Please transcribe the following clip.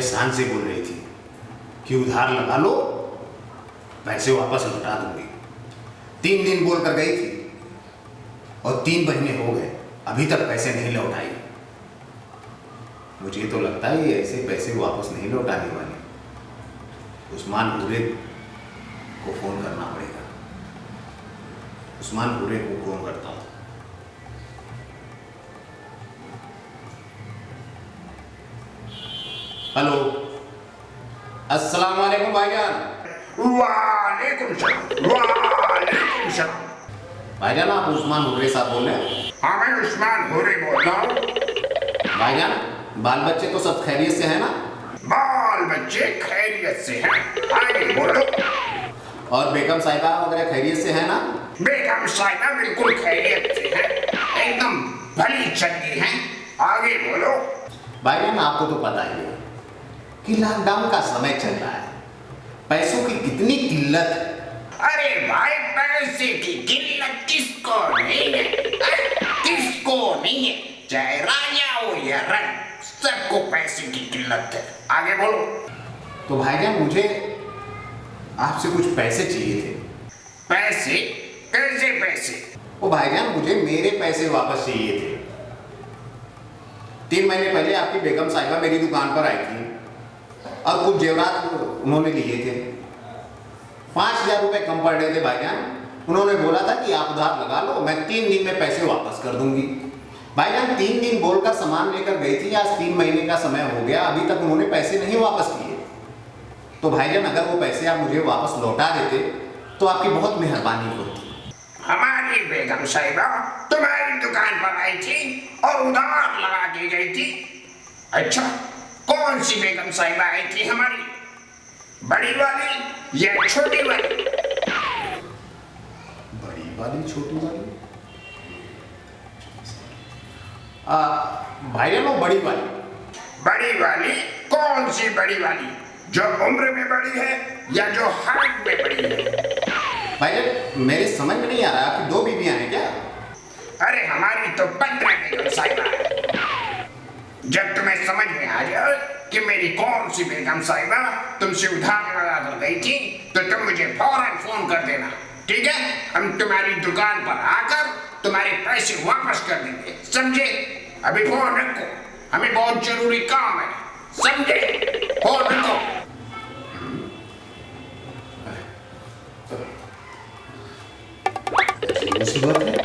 शान से बोल रही थी कि उधार लगा लो, पैसे वापस लौटा दूंगी। 3 दिन बोल कर गई थी और 3 महीने हो गए, अभी तक पैसे नहीं लौटाई। मुझे तो लगता है ये ऐसे पैसे वापस नहीं लौटाने वाले। उस्मान हुरे को फोन करना पड़ेगा। उस्मान हुरे को फोन करता हूँ। हेलो, अस्सलाम वालेकुम भाईजान। वालेकुम सलाम। वालेकुम सलाम। भाईजान आप उस्मान हुरे साहब बोल रहे हैं? हाँ मैं उस्मान हुरे बोल रहा हूँ। भाईजान बाल बच्चे तो सब खैरियत से हैं ना? बाल बच्चे खैरियत से हैं, आगे बोलो। और बेगम साहिबा वगैरह खैरियत से है ना? बेगम साहिबा बिल्कुल खैरियत से हैं, एकदम भली चंगी हैं, आगे बोलो। भाईजान आपको तो पता ही है कि लॉकडाउन का समय चल रहा है, पैसों की कितनी किल्लत है। अरे भाई पैसे की किल्लत किसको नहीं है? किसको नहीं है? चाहे राजा हो या रंग, सबको पैसे की किल्लत है, आगे बोलो। तो भाईजान मुझे आपसे कुछ पैसे चाहिए थे। पैसे? कैसे पैसे? वो भाईजान मुझे मेरे पैसे वापस चाहिए थे। 3 महीने पहले आपकी बेगम साहिबा मेरी दुकान पर आई थी और कुछ जेवरात उन्होंने लिए थे। 5000 रुपये कम पड़ रहे थे भाईजान। उन्होंने बोला था कि आप उधार लगा लो, मैं 3 दिन में पैसे वापस कर दूंगी। भाईजान 3 दिन बोलकर सामान लेकर गई थी, आज 3 महीने का समय हो गया, अभी तक उन्होंने पैसे नहीं वापस किए। तो भाईजान अगर वो पैसे आप मुझे वापस लौटा देते तो आपकी बहुत मेहरबानी होती। हमारी बेगम साहिबा तुम्हारी दुकान पर आई थी और उधार लगा के गई थी। अच्छा, कौन सी बेगम साहिबा आई थी हमारी? बड़ी वाली या छोटी वाली? बड़ी वाली छोटी वाली? भाईजान वो बड़ी वाली। बड़ी वाली? कौन सी बड़ी वाली? जो उम्र में बड़ी है या जो हाइट में बड़ी है? भाईजान मेरे समझ में नहीं आ रहा, आपकी 2 बीवियां हैं क्या? अरे हमारी तो 15 बेगम साहिबा है। जब तुम्हें समझ में आ जाए कि मेरी कौन सी बेगम साहिबा तुमसे उधार लगा कर गई थी तो तुम मुझे फौरन फोन कर देना, ठीक है? हम तुम्हारी दुकान पर आकर तुम्हारे पैसे वापस कर देंगे, समझे? अभी फोन रखो, हमें बहुत जरूरी काम है, समझे? फोन रखो। मुसीबत है।